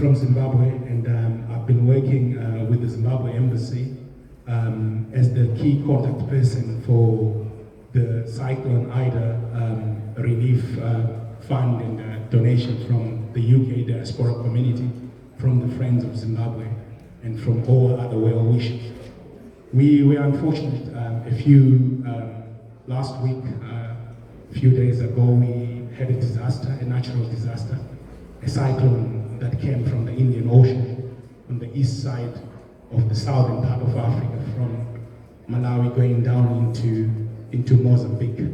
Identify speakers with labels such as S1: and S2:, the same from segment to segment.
S1: from Zimbabwe, and I've been working with the Zimbabwe Embassy as the key contact person for the Cyclone Ida relief fund and donation from the UK diaspora community, from the Friends of Zimbabwe, and from all other well wishers. We were unfortunate last week, a few days ago, we had a disaster, a natural disaster, a cyclone that came from the Indian Ocean on the east side of the southern part of Africa, from Malawi going down into Mozambique.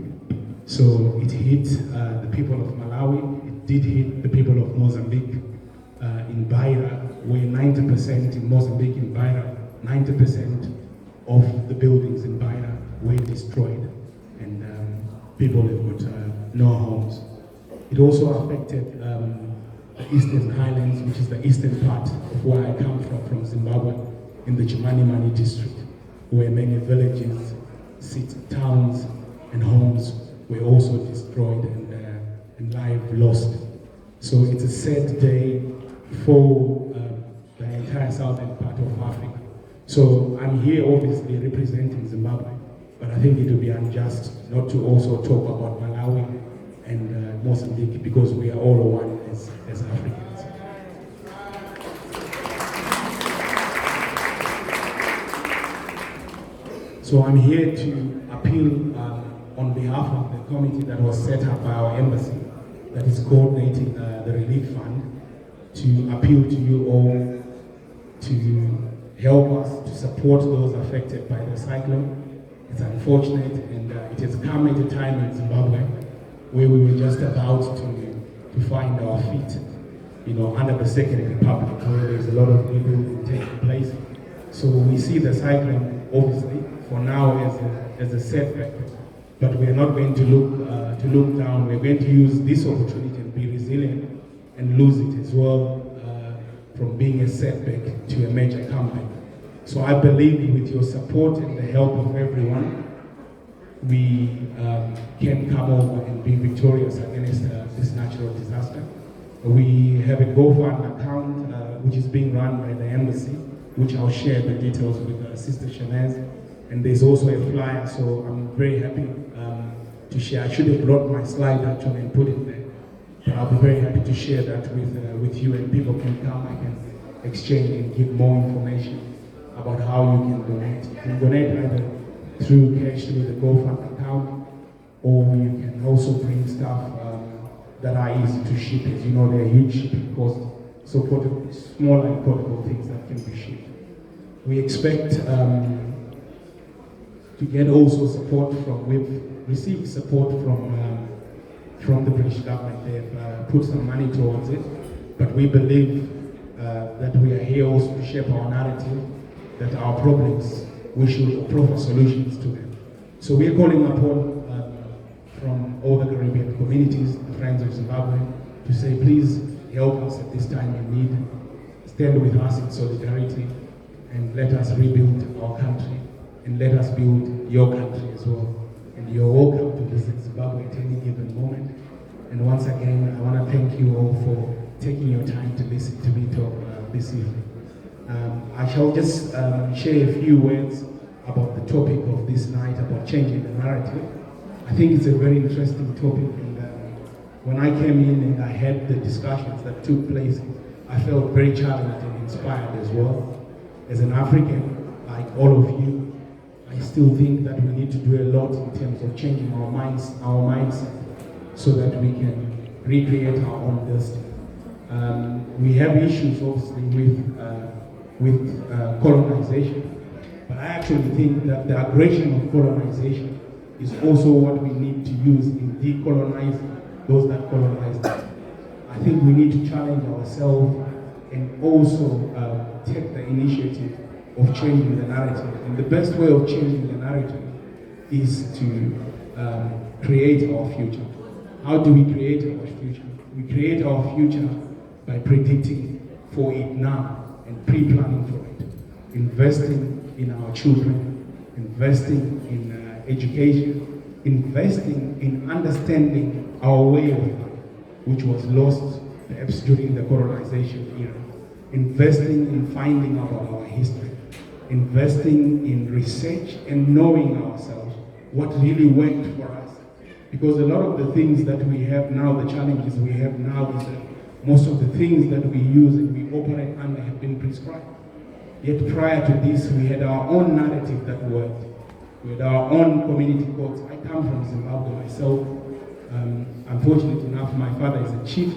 S1: So it hit the people of Malawi, it did hit the people of Mozambique. In Beira, where 90% in Mozambique, in Beira, 90% of the buildings in Beira were destroyed, and people have got no homes. It also affected the Eastern Highlands, which is the eastern part of where I come from Zimbabwe, in the Chimanimani district, where many villages, cities, towns, and homes were also destroyed and lives lost. So it's a sad day for the entire southern part of Africa. So I'm here obviously representing Zimbabwe, but I think it would be unjust not to also talk about Malawi and Mozambique, because we are all one as Africans. So I'm here to appeal on behalf of the committee that was set up by our embassy that is coordinating the relief fund, to appeal to you all to help us to support those affected by the cyclone. It's unfortunate, and it has come at a time in Zimbabwe where we were just about to find our feet, under the Second Republic, where there's a lot of rebuilding taking place. So we see the cyclone, obviously, for now as a setback, but we are not going to look down. We're going to use this opportunity and be resilient and lose it as well, from being a setback to a major comeback. So I believe with your support and the help of everyone, we can come over and be victorious against this natural disaster. We have a GoFund account which is being run by the embassy, which I'll share the details with Sister Shanaz. And there's also a flyer, so I'm very happy to share. I should have brought my slide actually and put it there. But I'll be very happy to share that with you, and people can come. I can exchange and give more information about how you can donate. You can donate either through cash through the GoFund account, or you can also bring stuff that are easy to ship. As you know, they're huge shipping costs, so small and portable things that can be shipped. We expect to get also support we've received support from the British government. They've put some money towards it, but we believe that we are here also to shape our narrative, that our problems, we should offer solutions to them. So we are calling upon from all the Caribbean communities, the Friends of Zimbabwe, to say, please help us at this time in need. Stand with us in solidarity, and let us rebuild our country, and let us build your country as well. And you're welcome to visit Zimbabwe at any given moment. And once again, I want to thank you all for taking your time to listen to me talk this evening. I shall just share a few words about the topic of this night, about changing the narrative. I think it's a very interesting topic, and when I came in and I had the discussions that took place, I felt very challenged and inspired as well. As an African, like all of you, I still think that we need to do a lot in terms of changing our mindset, so that we can recreate our own destiny. We have issues, obviously, with colonization, but I actually think that the aggression of colonization is also what we need to use in decolonizing those that colonize us. I think we need to challenge ourselves and also take the initiative of changing the narrative. And the best way of changing the narrative is to create our future. How do we create our future? We create our future by predicting for it now and pre-planning for it. Investing in our children, investing in education, investing in understanding our way of life, which was lost perhaps during the colonization era. investing in finding out our history, investing in research and knowing ourselves, what really worked for us. Because a lot of the things that we have now, the challenges we have now is that most of the things that we use and we operate under have been prescribed. Yet prior to this, we had our own narrative that worked. We had our own community codes. I come from Zimbabwe myself. Unfortunately enough, my father is a chief,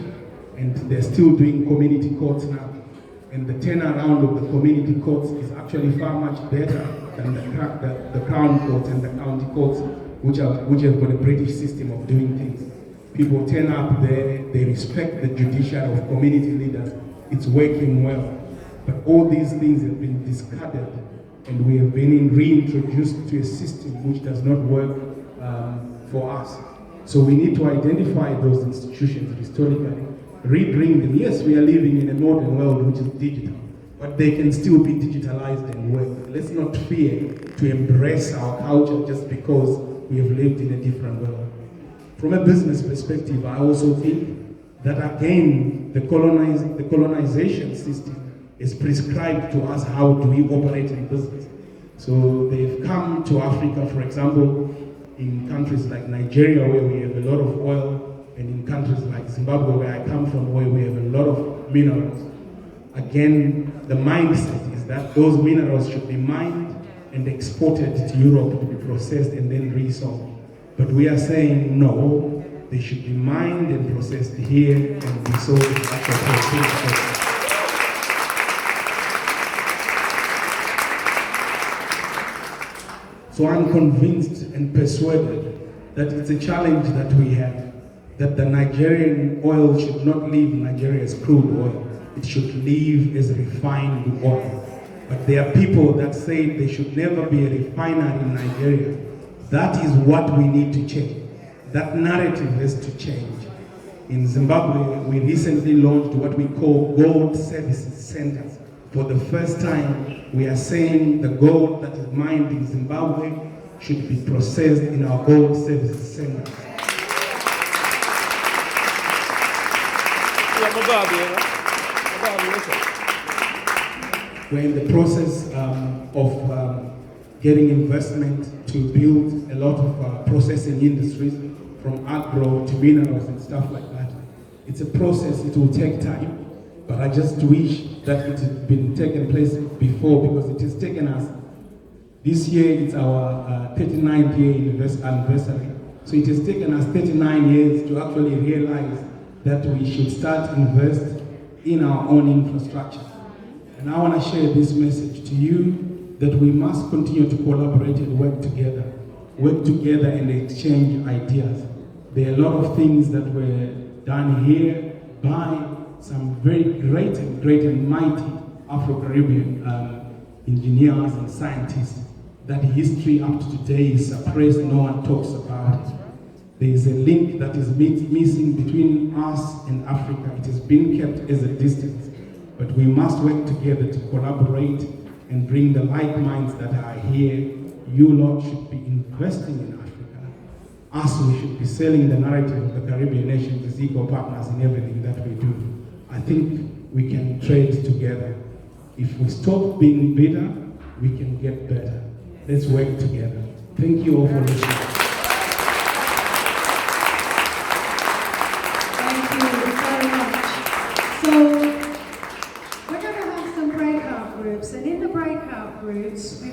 S1: and they're still doing community courts now. And the turnaround of the community courts is actually far much better than the crown courts and the county courts, which have got a British system of doing things. People turn up there, they respect the judiciary of community leaders. It's working well. But all these things have been discarded, and we have been reintroduced to a system which does not work for us. So we need to identify those institutions historically, rebring them. Yes, we are living in a modern world which is digital, but they can still be digitalized and work. Let's not fear to embrace our culture just because we have lived in a different world. From a business perspective, I also think that again, the colonization system is prescribed to us how do we operate in business. So they've come to Africa, for example, in countries like Nigeria, where we have a lot of oil, and in countries like Zimbabwe, where I come from, where we have a lot of minerals. Again, the mindset is that those minerals should be mined and exported to Europe to be processed and then resold. But we are saying no, they should be mined and processed here and be sold at the process. So I'm convinced and persuaded that it's a challenge that we have, that the Nigerian oil should not leave Nigeria as crude oil. It should leave as refined oil. But there are people that say there should never be a refinery in Nigeria. That is what we need to change. That narrative has to change. In Zimbabwe, we recently launched what we call gold services centers. For the first time, we are saying the gold that is mined in Zimbabwe should be processed in our gold services centers. We're in the process of getting investment to build a lot of processing industries, from agro to minerals and stuff like that. It's a process, it will take time, but I just wish that it had been taken place before, because it has taken us, this year it's our 39th year anniversary. So it has taken us 39 years to actually realize that we should start invest in our own infrastructure. And I want to share this message to you, that we must continue to collaborate and work together and exchange ideas. There are a lot of things that were done here by some very great and mighty Afro-Caribbean engineers and scientists. That history up to today is suppressed, no one talks about it. There is a link that is missing between us and Africa. It has been kept as a distance, but we must work together to collaborate and bring the like minds that are here. You lot should be investing in Africa. Us, we should be selling the narrative of the Caribbean nations as equal partners in everything that we do. I think we can trade together. If we stop being bitter, we can get better. Let's work together. Thank you all for listening.
S2: Thank you very much. So we're going to have some breakout groups, and in the breakout groups,